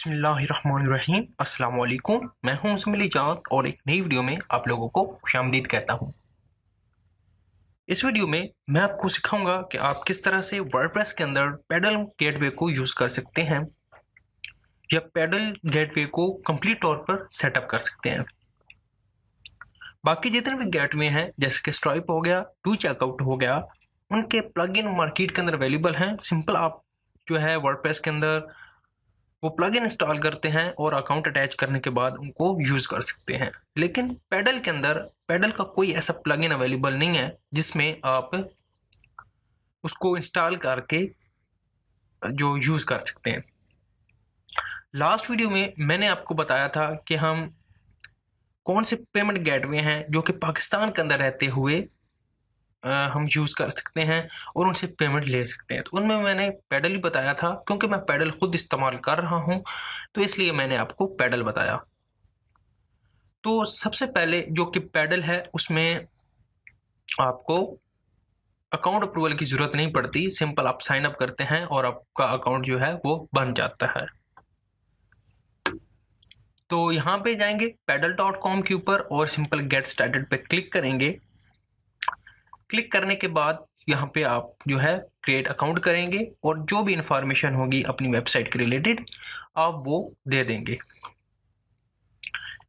बिस्मिल्लाहिर्रहमानिर्रहीम। अस्सलाम वालेकुम। मैं हूं मुज़म्मिल इजाद और एक नई वीडियो में आप लोगों को खुशामदीद कहता हूं। इस वीडियो में मैं आपको सिखाऊंगा कि आप किस तरह से वर्डप्रेस के अंदर पैडल गेटवे को यूज़ कर सकते हैं या पैडल गेटवे को कंप्लीट तौर पर सेटअप कर सकते हैं। बाकी जितने भी गेटवे हैं जैसे कि स्ट्राइप हो गया, टू चेकआउट हो गया, उनके प्लगइन मार्केट के अंदर अवेलेबल हैं। सिंपल आप जो है वर्डप्रेस के अंदर वो प्लगइन इंस्टॉल करते हैं और अकाउंट अटैच करने के बाद उनको यूज़ कर सकते हैं। लेकिन पैडल के अंदर पैडल का कोई ऐसा प्लगइन अवेलेबल नहीं है जिसमें आप उसको इंस्टॉल करके जो यूज़ कर सकते हैं। लास्ट वीडियो में मैंने आपको बताया था कि हम कौन से पेमेंट गेटवे हैं जो कि पाकिस्तान के अंदर रहते हुए हम यूज़ कर सकते हैं और उनसे पेमेंट ले सकते हैं। तो उनमें मैंने पैडल ही बताया था, क्योंकि मैं पैडल खुद इस्तेमाल कर रहा हूँ तो इसलिए मैंने आपको पैडल बताया। तो सबसे पहले जो कि पैडल है उसमें आपको अकाउंट अप्रूवल की ज़रूरत नहीं पड़ती। सिंपल आप साइन अप करते हैं और आपका अकाउंट जो है वो बन जाता है। तो यहाँ पे जाएंगे pedal.com के ऊपर और सिंपल गेट स्टार्टेड पे क्लिक करेंगे। क्लिक करने के बाद यहाँ पे आप जो है क्रिएट अकाउंट करेंगे और जो भी इंफॉर्मेशन होगी अपनी वेबसाइट के रिलेटेड आप वो दे देंगे।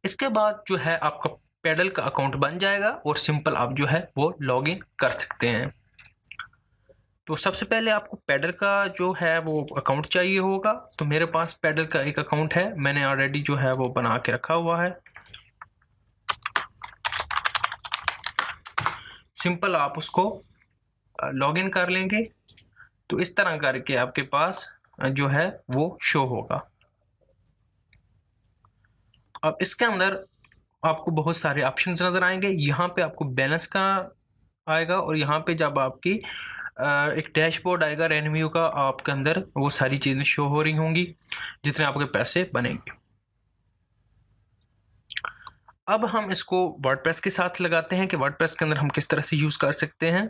इसके बाद जो है आपका पैडल का अकाउंट बन जाएगा और सिंपल आप जो है वो लॉगिन कर सकते हैं। तो सबसे पहले आपको पैडल का जो है वो अकाउंट चाहिए होगा। तो मेरे पास पैडल का एक अकाउंट है, मैंने ऑलरेडी जो है वो बना के रखा हुआ है। सिंपल आप उसको लॉगिन कर लेंगे तो इस तरह करके आपके पास जो है वो शो होगा। अब इसके अंदर आपको बहुत सारे ऑप्शंस नज़र आएंगे। यहाँ पे आपको बैलेंस का आएगा और यहाँ पे जब आपकी एक डैशबोर्ड आएगा रेवेन्यू का, आपके अंदर वो सारी चीज़ें शो हो रही होंगी जितने आपके पैसे बनेंगे। अब हम इसको वर्डप्रेस के साथ लगाते हैं कि वर्डप्रेस के अंदर हम किस तरह से यूज़ कर सकते हैं।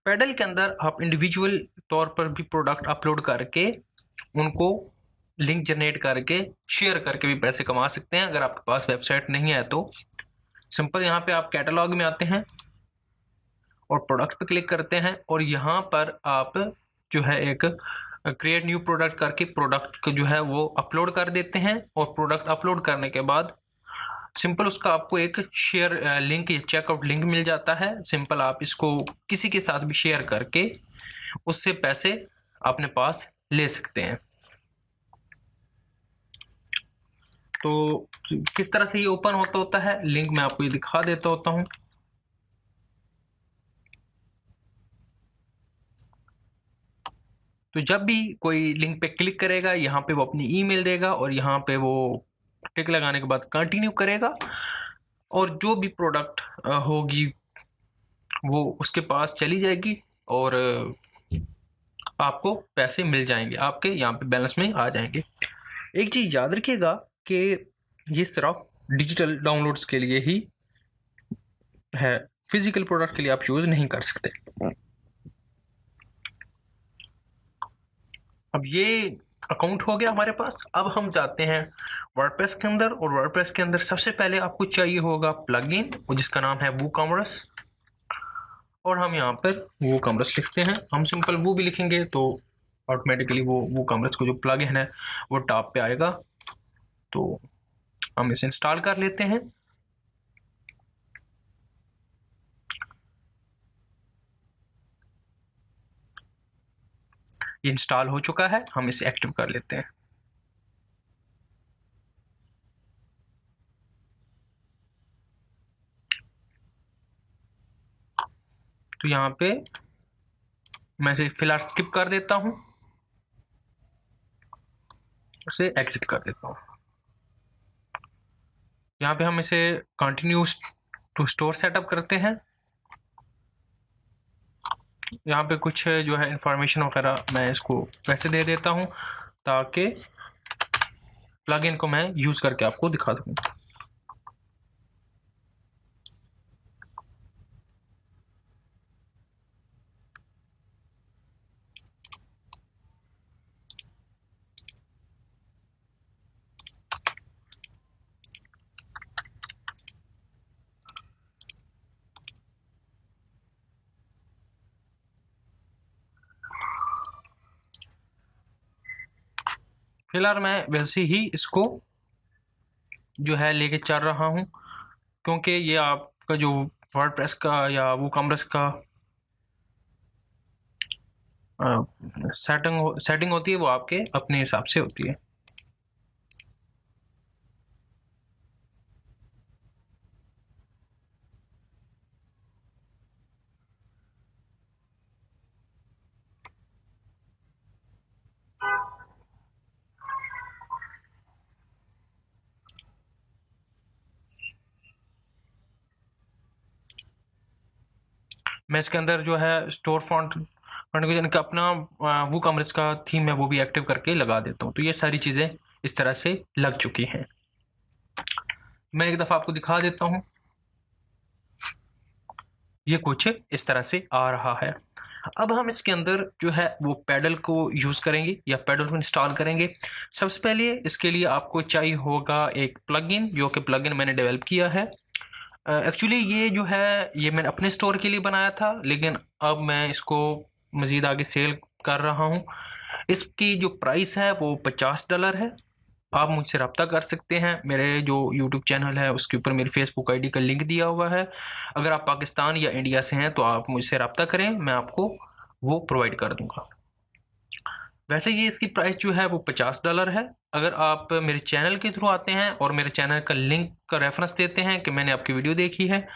पैडल के अंदर आप इंडिविजुअल तौर पर भी प्रोडक्ट अपलोड करके उनको लिंक जनरेट करके शेयर करके भी पैसे कमा सकते हैं। अगर आपके पास वेबसाइट नहीं है तो सिंपल यहाँ पे आप कैटलॉग में आते हैं और प्रोडक्ट पे क्लिक करते हैं और यहाँ पर आप जो है एक क्रिएट न्यू प्रोडक्ट करके प्रोडक्ट को जो है वो अपलोड कर देते हैं और प्रोडक्ट अपलोड करने के बाद सिंपल उसका आपको एक शेयर लिंक या चेकआउट लिंक मिल जाता है। सिंपल आप इसको किसी के साथ भी शेयर करके उससे पैसे अपने पास ले सकते हैं। तो किस तरह से ये ओपन होता है लिंक मैं आपको ये दिखा देता होता हूँ। तो जब भी कोई लिंक पे क्लिक करेगा यहाँ पे वो अपनी ईमेल देगा और यहाँ पे वो टिक लगाने के बाद कंटिन्यू करेगा और जो भी प्रोडक्ट होगी वो उसके पास चली जाएगी और आपको पैसे मिल जाएंगे, आपके यहाँ पे बैलेंस में आ जाएंगे। एक चीज़ याद रखिएगा कि ये सिर्फ डिजिटल डाउनलोड्स के लिए ही है, फिजिकल प्रोडक्ट के लिए आप यूज़ नहीं कर सकते। अब ये अकाउंट हो गया हमारे पास। अब हम जाते हैं वर्डप्रेस के अंदर और वर्डप्रेस के अंदर सबसे पहले आपको चाहिए होगा प्लगइन जिसका नाम है वूकॉमर्स और हम यहाँ पर वूकॉमर्स लिखते हैं। हम सिंपल वो भी लिखेंगे तो ऑटोमेटिकली वो वूकॉमर्स को जो प्लगइन है वो टॉप पे आएगा। तो हम इसे इंस्टॉल कर लेते हैं। इंस्टॉल हो चुका है, हम इसे एक्टिव कर लेते हैं। तो यहाँ पे मैं इसे फिलहाल स्किप कर देता हूँ, उसे एग्जिट कर देता हूँ। यहाँ पे हम इसे कंटिन्यू टू स्टोर सेटअप करते हैं। यहाँ पे कुछ जो है इंफॉर्मेशन वगैरह मैं इसको वैसे दे देता हूँ ताकि प्लगइन को मैं यूज़ करके आपको दिखा दूँ। फिलहाल मैं वैसे ही इसको जो है लेके चल रहा हूँ, क्योंकि ये आपका जो वर्डप्रेस का या वूकॉमर्स का सेटिंग होती है वो आपके अपने हिसाब से होती है। मैं इसके अंदर जो है स्टोर फॉन्ट कॉन्फ़िगरेशन का अपना वूकॉमर्स का थीम है वो भी एक्टिव करके लगा देता हूँ। तो ये सारी चीज़ें इस तरह से लग चुकी हैं। मैं एक दफ़ा आपको दिखा देता हूँ। ये कुछ इस तरह से आ रहा है। अब हम इसके अंदर जो है वो पैडल को यूज़ करेंगे या पैडल को इंस्टॉल करेंगे। सबसे पहले इसके लिए आपको चाहिए होगा एक प्लगइन, जो कि प्लगइन मैंने डेवलप किया है। एक्चुअली ये जो है ये मैंने अपने स्टोर के लिए बनाया था, लेकिन अब मैं इसको मज़ीद आगे सेल कर रहा हूँ। इसकी जो प्राइस है वो $50 है। आप मुझसे रब्ता कर सकते हैं। मेरे जो यूट्यूब चैनल है उसके ऊपर मेरी फेसबुक आईडी का लिंक दिया हुआ है। अगर आप पाकिस्तान या इंडिया से हैं तो आप मुझसे रब्ता करें, मैं आपको वो प्रोवाइड कर दूंगा। वैसे ये इसकी प्राइस जो है वो $50 है। अगर आप मेरे चैनल के थ्रू आते हैं और मेरे चैनल का लिंक का रेफरेंस देते हैं कि मैंने आपकी वीडियो देखी है,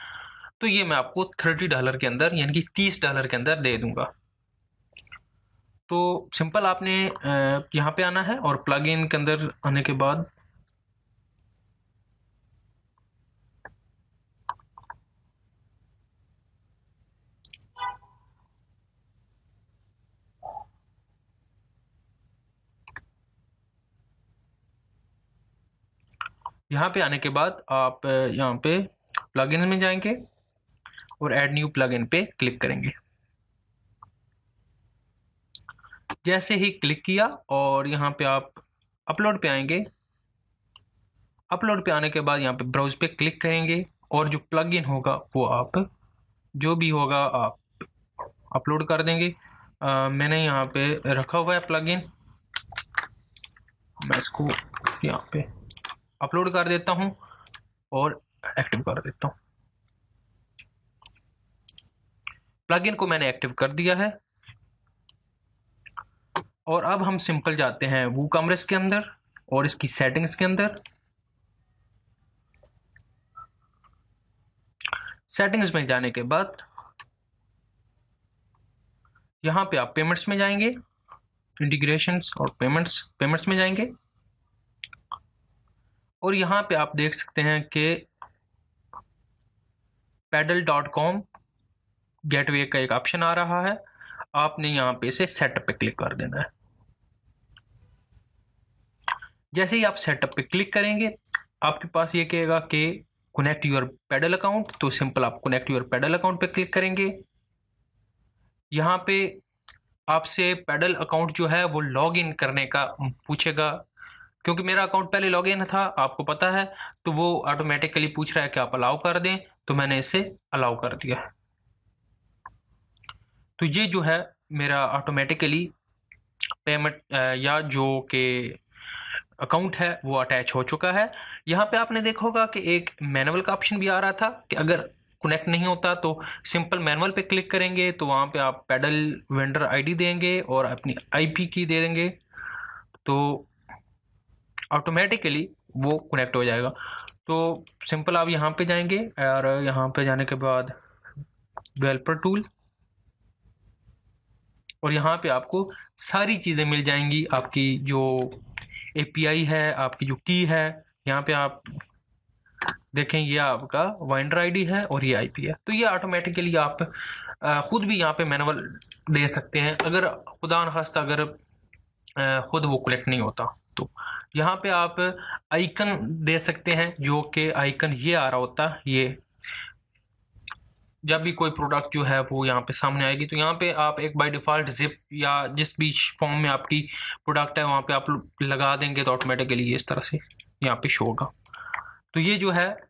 तो ये मैं आपको $30 के अंदर यानी कि $30 के अंदर दे दूंगा। तो सिंपल आपने यहाँ पे आना है और प्लग इन के अंदर आने के बाद यहाँ पे आने के बाद आप यहाँ पे प्लगइन में जाएंगे और ऐड न्यू प्लगइन पे क्लिक करेंगे। जैसे ही क्लिक किया और यहाँ पे आप अपलोड पे आएंगे। अपलोड पे आने के बाद यहाँ पे ब्राउज पे क्लिक करेंगे और जो प्लगइन होगा वो आप जो भी होगा आप अपलोड कर देंगे। मैंने यहाँ पे रखा हुआ है प्लगइन, मैं इसको यहाँ पे अपलोड कर देता हूँ और एक्टिव कर देता हूँ। प्लगइन को मैंने एक्टिव कर दिया है और अब हम सिंपल जाते हैं वूकॉमर्स के अंदर और इसकी सेटिंग्स के अंदर। सेटिंग्स में जाने के बाद यहाँ पे आप पेमेंट्स में जाएंगे, इंटीग्रेशंस और पेमेंट्स में जाएंगे और यहाँ पे आप देख सकते हैं कि paddle.com गेटवे का एक ऑप्शन आ रहा है। आपने यहाँ पे से सेटअप पे क्लिक कर देना है। जैसे ही आप सेटअप पे क्लिक करेंगे आपके पास ये कहेगा कि कनेक्ट योर पैडल अकाउंट, तो सिंपल आप कनेक्ट योर पैडल अकाउंट पे क्लिक करेंगे। यहाँ पे आपसे पैडल अकाउंट जो है वो लॉग इन करने का पूछेगा, क्योंकि मेरा अकाउंट पहले लॉग इन था आपको पता है, तो वो ऑटोमेटिकली पूछ रहा है कि आप अलाउ कर दें, तो मैंने इसे अलाउ कर दिया है। तो ये जो है मेरा ऑटोमेटिकली पेमेंट या जो के अकाउंट है वो अटैच हो चुका है। यहाँ पे आपने देखा होगा कि एक मैनुअल का ऑप्शन भी आ रहा था कि अगर कनेक्ट नहीं होता तो सिंपल मैनुअल पे क्लिक करेंगे, तो वहाँ पे आप पैडल वेंडर आईडी देंगे और अपनी आईपी की दे देंगे, तो ऑटोमेटिकली वो कनेक्ट हो जाएगा। तो सिंपल आप यहाँ पे जाएंगे और यहाँ पे जाने के बाद डेवलपर टूल और यहाँ पे आपको सारी चीज़ें मिल जाएंगी। आपकी जो एपीआई है, आपकी जो की है, यहाँ पे आप देखें ये आपका वाइंडर आईडी है और ये आईपी है। तो ये ऑटोमेटिकली आप खुद भी यहाँ पे मैनुअल दे सकते हैं अगर खुदा न खास्ता अगर खुद वो कलेक्ट नहीं होता। तो यहाँ पे आप आइकन दे सकते हैं, जो कि आइकन ये आ रहा होता, ये जब भी कोई प्रोडक्ट जो है वो यहाँ पे सामने आएगी तो यहाँ पे आप एक बाय डिफ़ॉल्ट जिप या जिस भी फॉर्म में आपकी प्रोडक्ट है वहाँ पे आप लगा देंगे तो ऑटोमेटिकली ये इस तरह से यहाँ पे शो होगा। तो ये जो है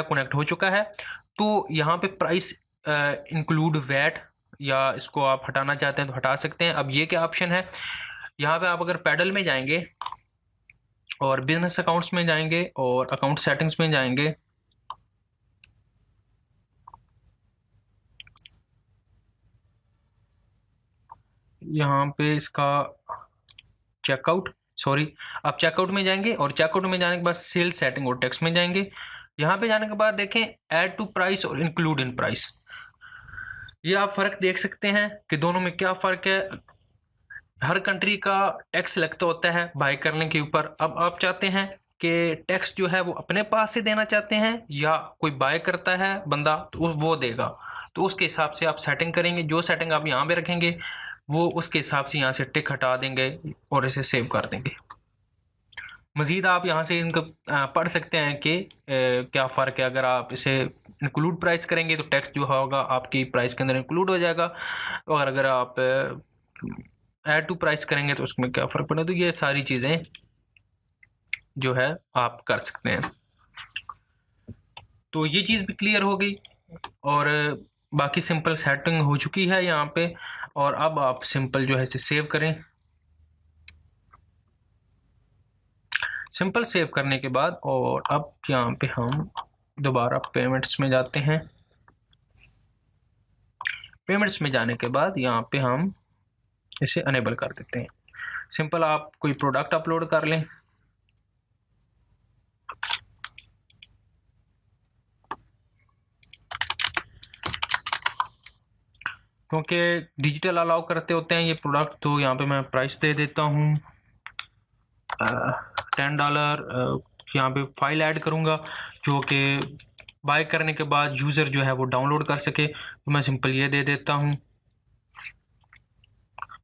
कनेक्ट हो चुका है। तो यहाँ पे प्राइस इंक्लूड वैट या इसको आप हटाना चाहते हैं तो हटा सकते हैं। अब ये क्या ऑप्शन है, यहाँ पे आप अगर पैडल में जाएंगे और बिजनेस अकाउंट्स में जाएंगे और अकाउंट सेटिंग्स में जाएंगे, यहाँ पे इसका चेकआउट, सॉरी, आप चेकआउट में जाएंगे और चेकआउट में जाने के बाद सेल सेटिंग और टेक्स्ट में जाएंगे। यहाँ पे जाने के बाद देखें ऐड टू प्राइस और इंक्लूड इन प्राइस, ये आप फ़र्क देख सकते हैं कि दोनों में क्या फ़र्क है। हर कंट्री का टैक्स लगता होता है बाय करने के ऊपर। अब आप चाहते हैं कि टैक्स जो है वो अपने पास से देना चाहते हैं या कोई बाय करता है बंदा तो वो देगा, तो उसके हिसाब से आप सेटिंग करेंगे। जो सेटिंग आप यहाँ पे रखेंगे वो उसके हिसाब से यहाँ से टिक हटा देंगे और इसे सेव कर देंगे। मज़ीद आप यहाँ से इनका पढ़ सकते हैं कि क्या फ़र्क है। अगर आप इसे इंक्लूड प्राइस करेंगे तो टैक्स जो होगा आपकी प्राइस के अंदर इंक्लूड हो जाएगा, और अगर आप ऐड टू प्राइस करेंगे तो उसमें क्या फ़र्क पड़ेगा। तो ये सारी चीज़ें जो है आप कर सकते हैं। तो ये चीज़ भी क्लियर हो गई और बाकी सिंपल सेटिंग हो चुकी है यहाँ पे। और अब आप सिंपल जो है इसे सेव करें। सिंपल सेव करने के बाद और अब यहाँ पे हम दोबारा पेमेंट्स में जाते हैं। पेमेंट्स में जाने के बाद यहाँ पे हम इसे अनेबल कर देते हैं। सिंपल आप कोई प्रोडक्ट अपलोड कर लें, क्योंकि डिजिटल अलाउ करते होते हैं ये प्रोडक्ट। तो यहाँ पे मैं प्राइस दे देता हूँ $10। यहाँ पे फाइल ऐड करूँगा जो कि बाय करने के बाद यूज़र जो है वो डाउनलोड कर सके। तो मैं सिंपल ये दे देता हूँ,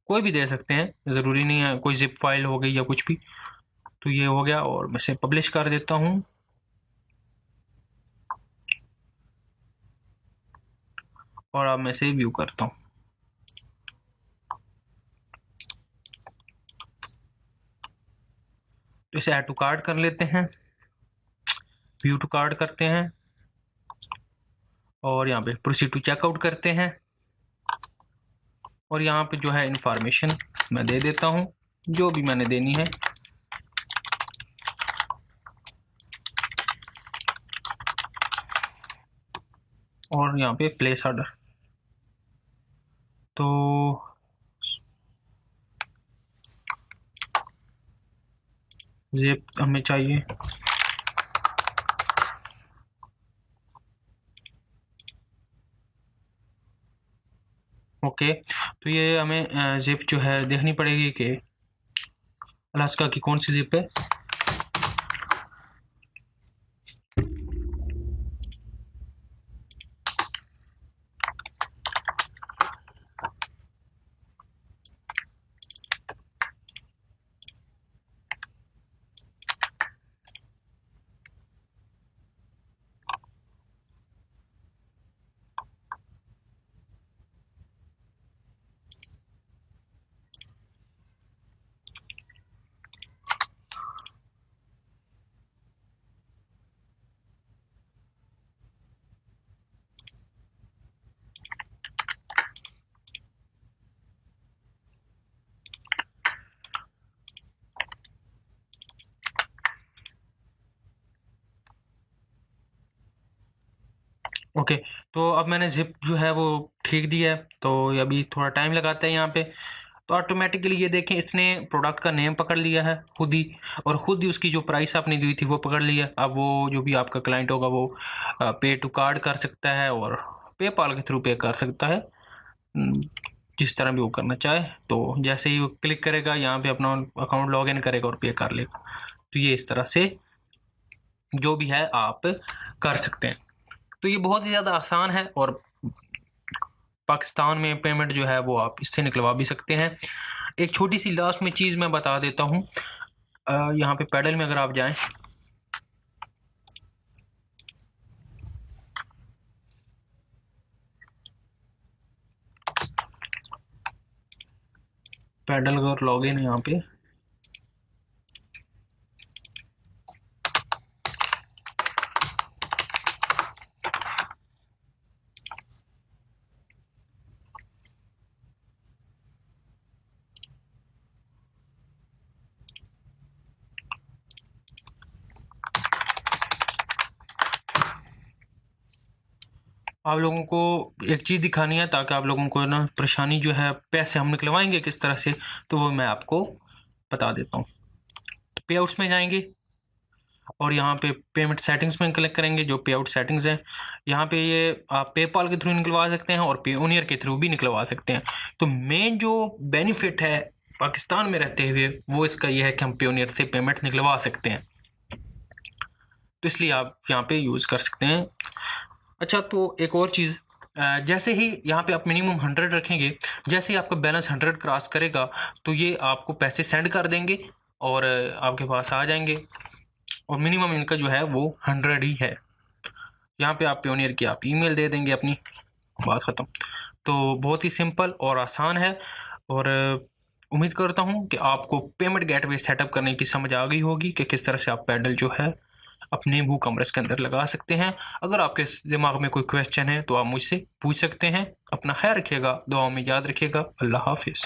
कोई भी दे सकते हैं, ज़रूरी नहीं है कोई जिप फाइल हो गई या कुछ भी। तो ये हो गया और मैं इसे पब्लिश कर देता हूँ। और अब मैं इसे व्यू करता हूँ। तो इसे ऐड टू कार्ट कर लेते हैं, व्यू टू कार्ट करते हैं और यहाँ पे प्रोसीड टू चेकआउट करते हैं। और यहाँ पे जो है इंफॉर्मेशन मैं दे देता हूँ जो भी मैंने देनी है। और यहाँ पे प्लेस ऑर्डर, तो ये हमें चाहिए। ओके, तो ये हमें जिप जो है देखनी पड़ेगी कि अलास्का की कौन सी जिप है। ओके, तो अब मैंने जिप जो है वो ठीक दिया है। तो अभी थोड़ा टाइम लगाता है यहाँ पे। तो ऑटोमेटिकली ये देखें इसने प्रोडक्ट का नेम पकड़ लिया है खुद ही, और ख़ुद ही उसकी जो प्राइस आपने दी थी वो पकड़ लिया। अब वो जो भी आपका क्लाइंट होगा वो पे टू कार्ड कर सकता है और पेपाल के थ्रू पे कर सकता है, जिस तरह भी वो करना चाहे। तो जैसे ही वो क्लिक करेगा यहाँ पे अपना अकाउंट लॉगिन करेगा और पे कर लेगा। तो ये इस तरह से जो भी है आप कर सकते हैं। तो ये बहुत ही ज़्यादा आसान है और पाकिस्तान में पेमेंट जो है वो आप इससे निकलवा भी सकते हैं। एक छोटी सी लास्ट में चीज़ मैं बता देता हूँ। यहाँ पे पैडल में अगर आप जाएं, पैडल और लॉगिन है यहाँ पे, आप लोगों को एक चीज़ दिखानी है ताकि आप लोगों को ना परेशानी जो है पैसे हम निकलवाएंगे किस तरह से, तो वो मैं आपको बता देता हूँ। तो पे आउट्स में जाएंगे और यहाँ पे पेमेंट सेटिंग्स में क्लिक करेंगे। जो पे आउट सेटिंग्स हैं यहाँ पे ये आप पेपाल के थ्रू निकलवा सकते हैं और पेओनियर के थ्रू भी निकलवा सकते हैं। तो मेन जो बेनिफिट है पाकिस्तान में रहते हुए वो इसका ये है कि हम पेओनियर से पेमेंट निकलवा सकते हैं, तो इसलिए आप यहाँ पे यूज़ कर सकते हैं। अच्छा, तो एक और चीज़, जैसे ही यहाँ पे आप मिनिमम 100 रखेंगे, जैसे ही आपका बैलेंस 100 क्रॉस करेगा तो ये आपको पैसे सेंड कर देंगे और आपके पास आ जाएंगे, और मिनिमम इनका जो है वो 100 ही है। यहाँ पे आप पेओनियर की आप ईमेल दे देंगे अपनी, बात ख़त्म। तो बहुत ही सिंपल और आसान है, और उम्मीद करता हूँ कि आपको पेमेंट गेटवे सेटअप करने की समझ आ गई होगी कि किस तरह से आप पैडल जो है अपने वूकॉमर्स के अंदर लगा सकते हैं। अगर आपके दिमाग में कोई क्वेश्चन है तो आप मुझसे पूछ सकते हैं। अपना ख्याल रखिएगा, दुआओं में याद रखिएगा। अल्लाह हाफिज़।